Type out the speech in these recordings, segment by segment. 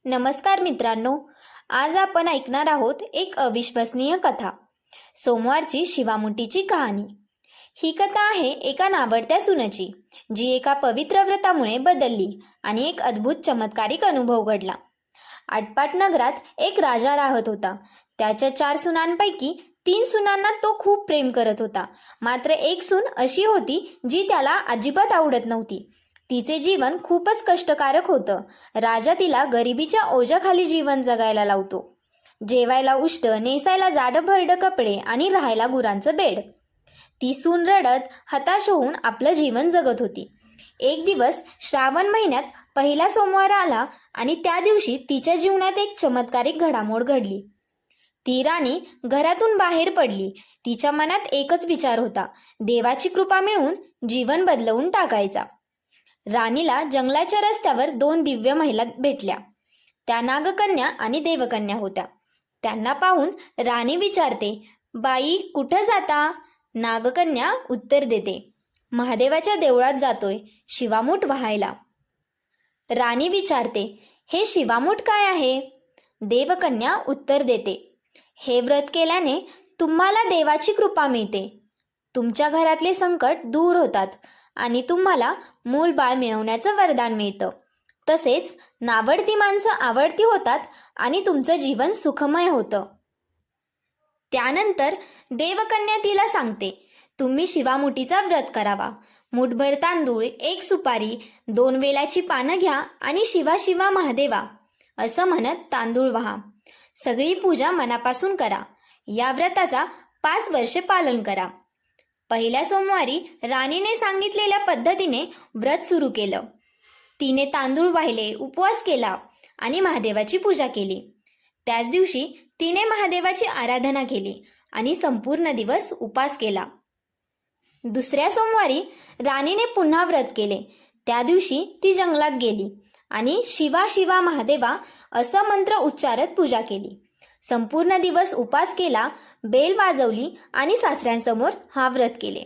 नमस्कार मित्रांनो, आज आपण ऐकणार आहोत एक अविश्वसनीय कथा, सोमवारची शिवामुठीची कहाणी। ही कथा आहे एका नावडत्या सुनेची, जी एका पवित्र व्रतामुळे बदलली आणि एक अद्भुत चमत्कारिक अनुभव घडला। आटपाट नगरात एक राजा राहत होता। त्याच्या 4 सुनांपैकी 3 सुनांना तो खूप प्रेम करत होता, मात्र एक सून अशी होती जी त्याला अजिबात आवडत नव्हती। तिचे जीवन खूपच कष्टकारक होतं। राजा तिला गरिबीच्या ओझ्याखाली जीवन जगायला लावतो, जेवायला उष्ट, नेसायला जाडभरड कपडे आणि राहायला गुरांचं बेड। ती सून रडत हताश होऊन आपलं जीवन जगत होती। एक दिवस श्रावण महिन्यात पहिला सोमवार आला आणि त्या दिवशी तिच्या जीवनात एक चमत्कारिक घडामोड घडली। ती राणी घरातून बाहेर पडली। तिच्या मनात एकच विचार होता, देवाची कृपा मिळवून जीवन बदलवून टाकायचा। राणीला जंगलाच्या रस्त्यावर 2 दिव्य महिला भेटल्या। त्या नागकन्या आणि देवकन्या होत्या। त्यांना पाहून राणी विचारते, बाई कुठं जाता? नागकन्या उत्तर देते, महादेवाच्या देवळात जातोय, शिवामूठ व्हायला। राणी विचारते, हे शिवामूठ काय आहे? देवकन्या उत्तर देते, हे व्रत केल्याने तुम्हाला देवाची कृपा मिळते, तुमच्या घरातले संकट दूर होतात आणि तुम्हाला मूलबाळ मिळवण्याचं वरदान मिळतं। तसेच नावडती माणसं आवडती होतात आणि तुमचं जीवन सुखमय होतं। त्यानंतर देवकन्या तिला सांगते, तुम्ही शिवामुठीचा व्रत करावा। मुठभर तांदूळ, 1 सुपारी, 2 वेलाची पानं घ्या आणि शिवा शिवा महादेवा असं म्हणत तांदूळ वहा। सगळी पूजा मनापासून करा। या व्रताचा 5 वर्षे पालन करा। पहिल्या सोमवारी राणीने सांगितलेल्या पद्धतीने व्रत सुरू केलं। तिने तांदूळ वाहिले, उपवास केला आणि महादेवाची पूजा केली। त्याच दिवशी तिने महादेवाची आराधना केली आणि संपूर्ण दिवस उपवास केला। दुसऱ्या सोमवारी राणीने पुन्हा व्रत केले। त्या दिवशी ती जंगलात गेली आणि शिवा शिवा महादेवा असं मंत्र उच्चारत पूजा केली। संपूर्ण दिवस उपवास केला, बेल वाजवली आणि सासऱ्यांसमोर हा व्रत केले।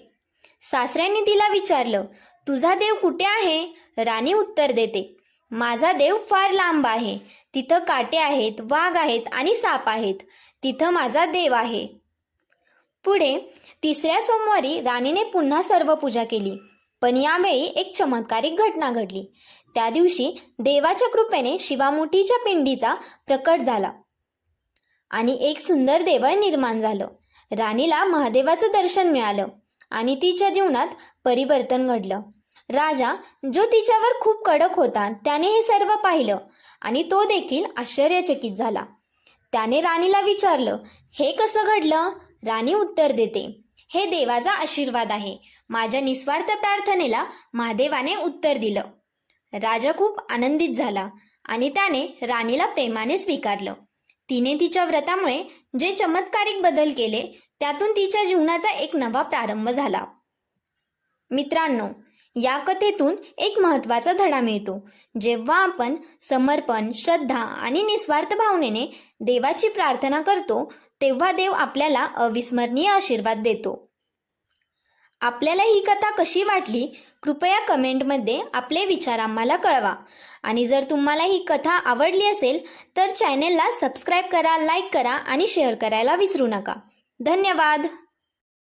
सासऱ्यांनी तिला विचारलं, तुझा देव कुठे आहे? राणी उत्तर देते, माझा देव फार लांब आहे, तिथं काटे आहेत, वाघ आहेत आणि साप आहेत, तिथं माझा देव आहे। पुढे तिसऱ्या सोमवारी राणीने पुन्हा सर्व पूजा केली, पण यावेळी एक चमत्कारिक घटना घडली। त्या दिवशी देवाच्या कृपेने शिवामुठीच्या पिंडीचा प्रकट झाला आणि एक सुंदर देवळ निर्माण झालं। राणीला महादेवाचं दर्शन मिळालं आणि तिच्या जीवनात परिवर्तन घडलं। राजा, जो तिच्यावर खूप कडक होता, त्याने हे सर्व पाहिलं आणि तो देखील आश्चर्यचकित झाला। त्याने राणीला विचारलं, हे कसं घडलं? राणी उत्तर देते, हे देवाचा आशीर्वाद आहे, माझ्या निस्वार्थ प्रार्थनेला महादेवाने उत्तर दिलं। राजा खूप आनंदित झाला आणि त्याने राणीला प्रेमाने स्वीकारलं। तिने तिच्या व्रतामुळे जे चमत्कारिक बदल केले, त्यातून तिच्या जीवनाचा एक नवा प्रारंभ झाला। मित्रांनो, या कथेतून एक महत्त्वाचा धडा मिळतो। जेव्हा आपण समर्पण, श्रद्धा आणि निस्वार्थ भावनेने देवाची प्रार्थना करतो, तेव्हा देव आपल्याला अविस्मरणीय आशीर्वाद देतो। आपल्याला ही कथा कशी वाटली? कृपया कमेंटमध्ये आपले विचार आम्हाला कळवा आणि जर तुम्हाला ही कथा आवडली असेल तर चॅनेलला सबस्क्राईब करा, लाईक करा आणि शेअर करायला विसरू नका। धन्यवाद।